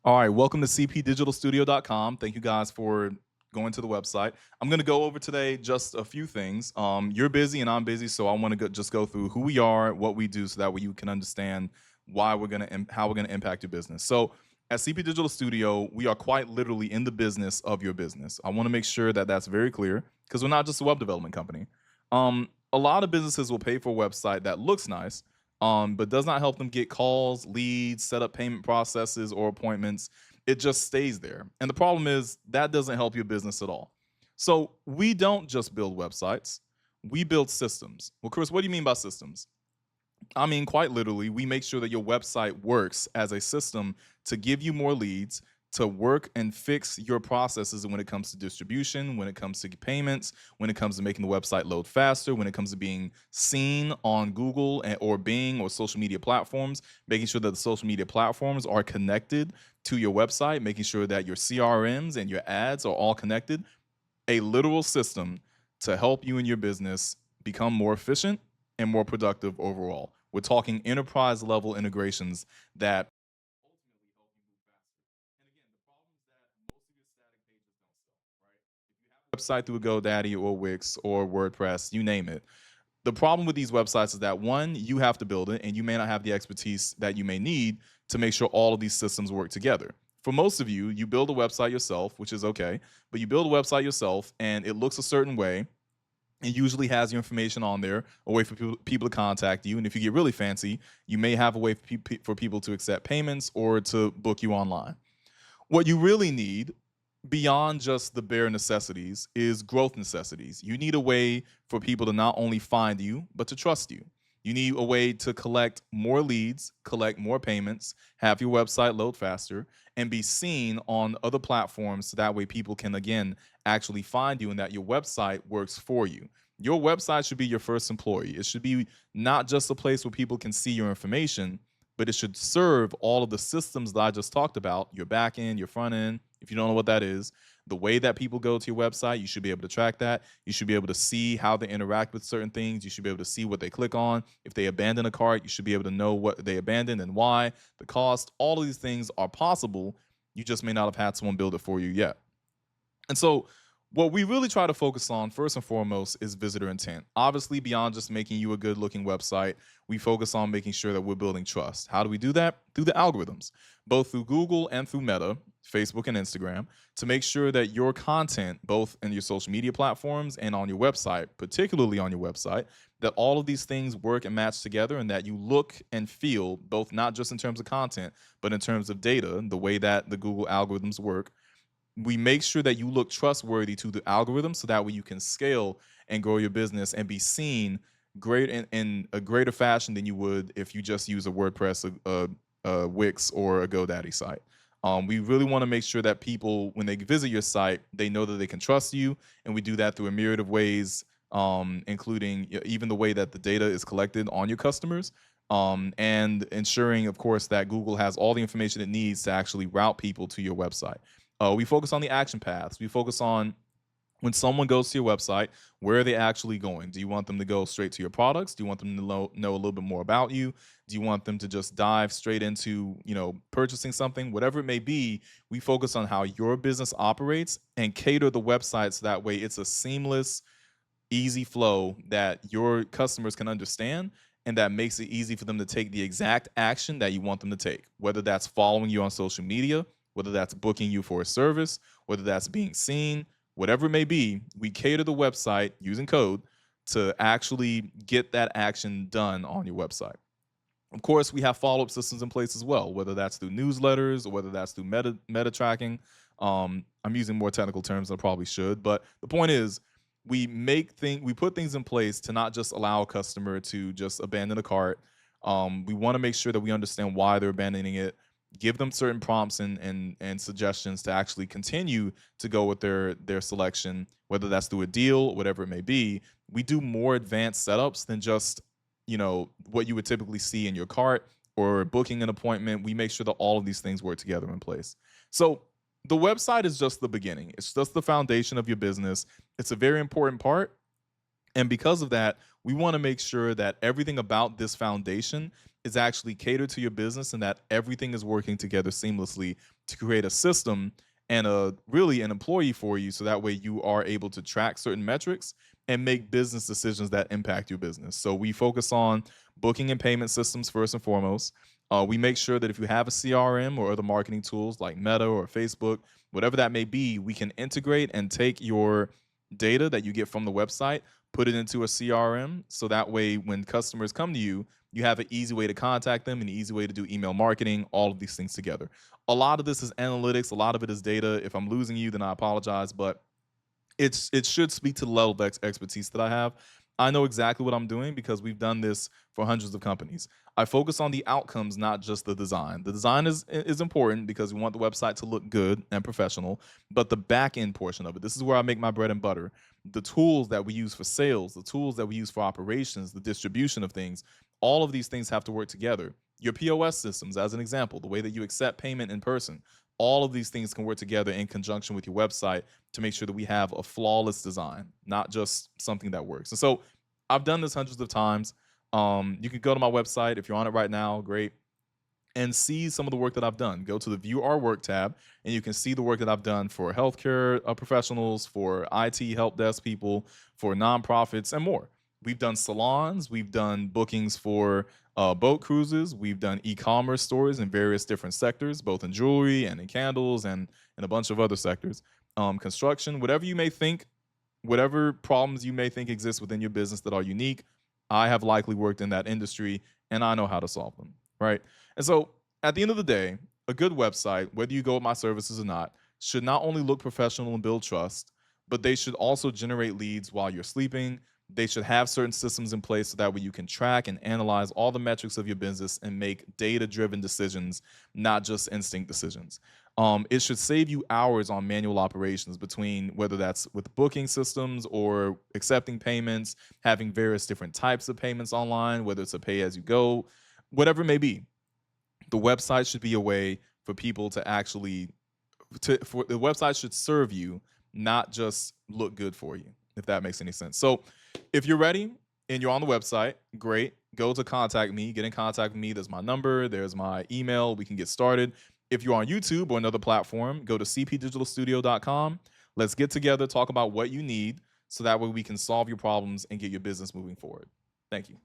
All right, welcome to cpdigitalstudio.com. Thank you guys for going to the website. I'm going to go over today just a few things. You're busy and I'm busy, so I want to just go through who we are, what we do, so that way you can understand why we're going to how we're going to impact your business. So, at CP Digital Studio, we are quite literally in the business of your business. I want to make sure that that's very clear because we're not just a web development company. A lot of businesses will pay for a website that looks nice, but does not help them get calls, leads, set up payment processes or appointments. It just stays there. And the problem is that doesn't help your business at all. So we don't just build websites, we build systems. Well, Chris, what do you mean by systems? I mean, quite literally, we make sure that your website works as a system to give you more leads, to work and fix your processes when it comes to distribution, when it comes to payments, when it comes to making the website load faster, when it comes to being seen on Google or Bing or social media platforms, making sure that the social media platforms are connected to your website, making sure that your CRMs and your ads are all connected. A literal system to help you and your business become more efficient and more productive overall. We're talking enterprise level integrations that ultimately help you move faster. And again, the problem is that most of your static pages don't sell, right? If you have a website through GoDaddy or Wix or WordPress, you name it, the problem with these websites is that one, you have to build it and you may not have the expertise that you may need to make sure all of these systems work together. For most of you, you build a website yourself, which is okay, but you build a website yourself and it looks a certain way. It usually has your information on there, a way for people to contact you. And if you get really fancy, you may have a way for people to accept payments or to book you online. What you really need beyond just the bare necessities is growth necessities. You need a way for people to not only find you, but to trust you. You need a way to collect more leads, collect more payments, have your website load faster, and be seen on other platforms so that way people can, again, actually find you and that your website works for you. Your website should be your first employee. It should be not just a place where people can see your information, but it should serve all of the systems that I just talked about, your back end, your front end. If you don't know what that is, the way that people go to your website, you should be able to track that. You should be able to see how they interact with certain things. You should be able to see what they click on. If they abandon a cart, you should be able to know what they abandoned and why, the cost. All of these things are possible. You just may not have had someone build it for you yet. And so, what we really try to focus on first and foremost is visitor intent. Obviously, beyond just making you a good looking website, we focus on making sure that we're building trust. How do we do that? Through the algorithms, both through Google and through Meta, Facebook and Instagram, to make sure that your content, both in your social media platforms and on your website, particularly on your website, that all of these things work and match together and that you look and feel both not just in terms of content, but in terms of data, the way that the Google algorithms work. We make sure that you look trustworthy to the algorithm so that way you can scale and grow your business and be seen great in a greater fashion than you would if you just use a WordPress, a Wix, or a GoDaddy site. We really want to make sure that people, when they visit your site, they know that they can trust you, and we do that through a myriad of ways, including even the way that the data is collected on your customers, and ensuring, of course, that Google has all the information it needs to actually route people to your website. We focus on the action paths. We focus on when someone goes to your website, where are they actually going? Do you want them to go straight to your products? Do you want them to know a little bit more about you? Do you want them to just dive straight into, purchasing something? Whatever it may be, we focus on how your business operates and cater the website so that way it's a seamless, easy flow that your customers can understand and that makes it easy for them to take the exact action that you want them to take, whether that's following you on social media, whether that's booking you for a service, whether that's being seen, whatever it may be. We cater the website using code to actually get that action done on your website. Of course, we have follow-up systems in place as well, whether that's through newsletters or whether that's through meta tracking. I'm using more technical terms than I probably should, but the point is, we put things in place to not just allow a customer to just abandon a cart. We want to make sure that we understand why they're abandoning it, give them certain prompts and suggestions to actually continue to go with their selection, whether that's through a deal, whatever it may be. We do more advanced setups than just what you would typically see in your cart or booking an appointment. We make sure that all of these things work together in place. So the website is just the beginning. It's just the foundation of your business. It's a very important part. And because of that, we want to make sure that everything about this foundation is actually catered to your business and that everything is working together seamlessly to create a system and a really an employee for you so that way you are able to track certain metrics and make business decisions that impact your business. So we focus on booking and payment systems first and foremost. We make sure that if you have a CRM or other marketing tools like Meta or Facebook, whatever that may be, we can integrate and take your data that you get from the website, put it into a CRM. So that way, when customers come to you, you have an easy way to contact them, an easy way to do email marketing, all of these things together. A lot of this is analytics, a lot of it is data. If I'm losing you, then I apologize, but it should speak to the level of expertise that I have. I know exactly what I'm doing because we've done this for hundreds of companies. I focus on the outcomes, not just the design. The design is important because we want the website to look good and professional, but the back end portion of it, this is where I make my bread and butter. The tools that we use for sales, the tools that we use for operations, the distribution of things, all of these things have to work together. Your POS systems, as an example, the way that you accept payment in person, all of these things can work together in conjunction with your website to make sure that we have a flawless design, not just something that works. And so I've done this hundreds of times. You can go to my website if you're on it right now, great, and see some of the work that I've done. Go to the View Our Work tab, and you can see the work that I've done for healthcare professionals, for IT help desk people, for nonprofits, and more. We've done salons, we've done bookings for boat cruises, we've done e-commerce stores in various different sectors, both in jewelry and in candles and in a bunch of other sectors. Construction, whatever you may think, whatever problems you may think exist within your business that are unique, I have likely worked in that industry and I know how to solve them, right? And so at the end of the day, a good website, whether you go with my services or not, should not only look professional and build trust, but they should also generate leads while you're sleeping. They should have certain systems in place so that way you can track and analyze all the metrics of your business and make data-driven decisions, not just instinct decisions. It should save you hours on manual operations between whether that's with booking systems or accepting payments, having various different types of payments online, whether it's a pay as you go, whatever it may be. The website should be a way for people to actually for the website should serve you, not just look good for you, if that makes any sense. So if you're ready and you're on the website, great. Go to contact me, get in contact with me. There's my number, there's my email. We can get started. If you're on YouTube or another platform, go to cpdigitalstudio.com. Let's get together, talk about what you need so that way we can solve your problems and get your business moving forward. Thank you.